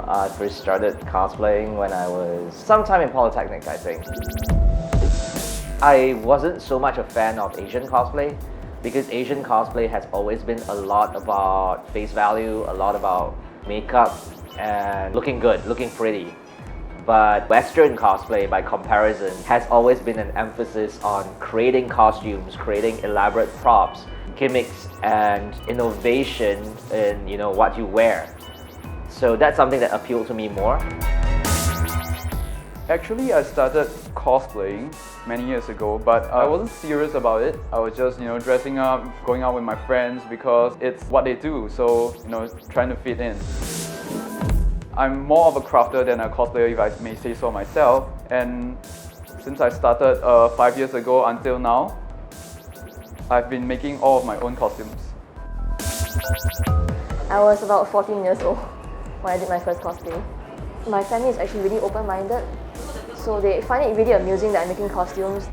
I first started cosplaying when I was sometime in Polytechnic, I think. I wasn't so much a fan of Asian cosplay because Asian cosplay has always been a lot about face value, a lot about makeup and looking good, looking pretty. But Western cosplay, by comparison, has always been an emphasis on creating costumes, creating elaborate props, gimmicks, and innovation in what you wear. So that's something that appealed to me more. Actually, I started cosplaying many years ago, but I wasn't serious about it. I was just, dressing up, going out with my friends because it's what they do, so, trying to fit in. I'm more of a crafter than a cosplayer, if I may say so myself. And since I started 5 years ago until now, I've been making all of my own costumes. I was about 14 years old when I did my first cosplay. My family is actually really open-minded, so they find it really amusing that I'm making costumes.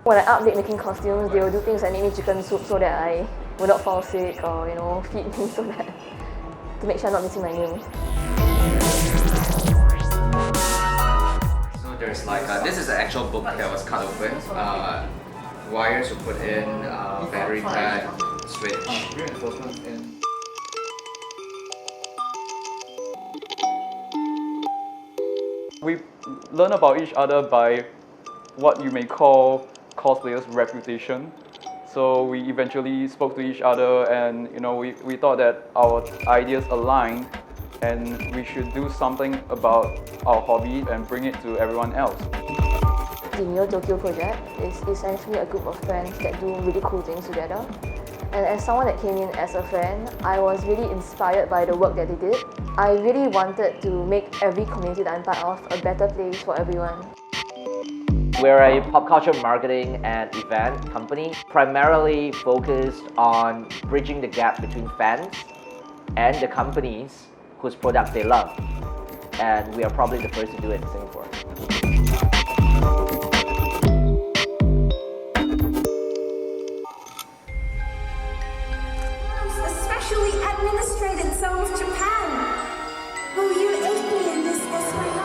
When I update making costumes, they will do things like make me chicken soup so that I will not fall sick or feed me so that to make sure I'm not missing my meal. So there's this is an actual book that was cut open. Wires were put in, battery pack, switch. Reinforcements in. We learn about each other by what you may call cosplayers' reputation. So we eventually spoke to each other and we thought that our ideas aligned and we should do something about our hobby and bring it to everyone else. The Neo Tokyo project is essentially a group of friends that do really cool things together. And as someone that came in as a friend, I was really inspired by the work that they did. I really wanted to make every community that I'm part of a better place for everyone. We're a pop culture marketing and event company, primarily focused on bridging the gap between fans and the companies whose products they love. And we are probably the first to do it in Singapore. Especially administrated zone of Japan. Will you aid me in this as well?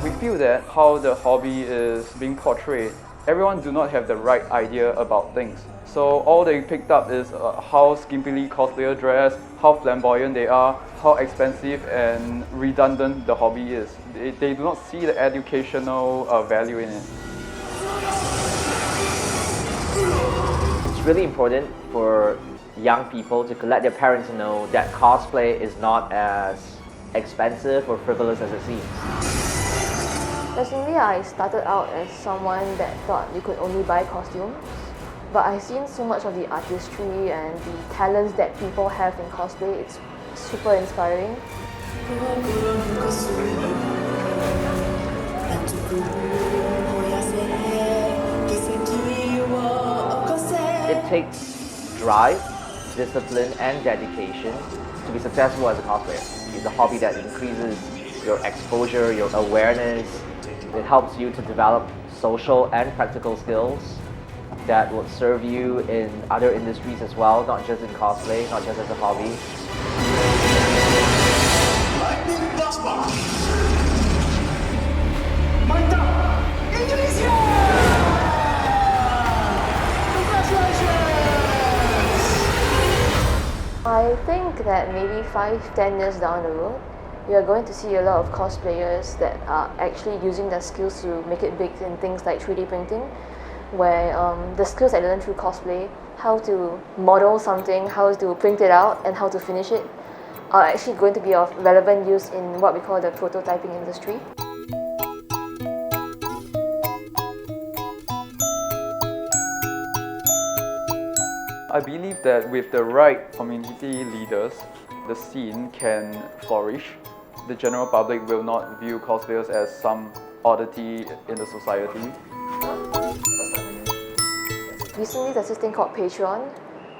We feel that how the hobby is being portrayed, everyone do not have the right idea about things. So all they picked up is how skimpily cosplayer dress, how flamboyant they are, how expensive and redundant the hobby is. They do not see the educational value in it. It's really important for young people to let their parents know that cosplay is not as expensive or frivolous as it seems. Personally, I started out as someone that thought you could only buy costumes, but I've seen so much of the artistry and the talents that people have in cosplay. It's super inspiring. It takes drive, discipline, and dedication to be successful as a cosplayer. It's a hobby that increases your exposure, your awareness. It helps you to develop social and practical skills that will serve you in other industries as well, not just in cosplay, not just as a hobby. Lightning Plasma! Mantap! Indonesia! I think that maybe 5-10 years down the road, you are going to see a lot of cosplayers that are actually using their skills to make it big in things like 3D printing, where the skills I learned through cosplay, how to model something, how to print it out, and how to finish it, are actually going to be of relevant use in what we call the prototyping industry. I believe that with the right community leaders, the scene can flourish. The general public will not view cosplayers as some oddity in the society. Recently, there's this thing called Patreon,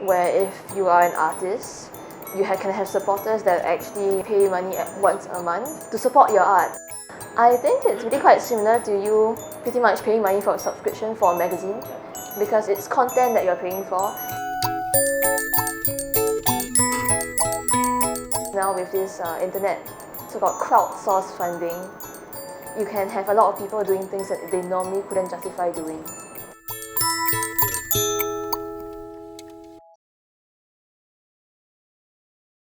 where if you are an artist, you can have supporters that actually pay money once a month to support your art. I think it's really quite similar to you pretty much paying money for a subscription for a magazine, because it's content that you're paying for. Now with this internet so-called crowdsourced funding, you can have a lot of people doing things that they normally couldn't justify doing.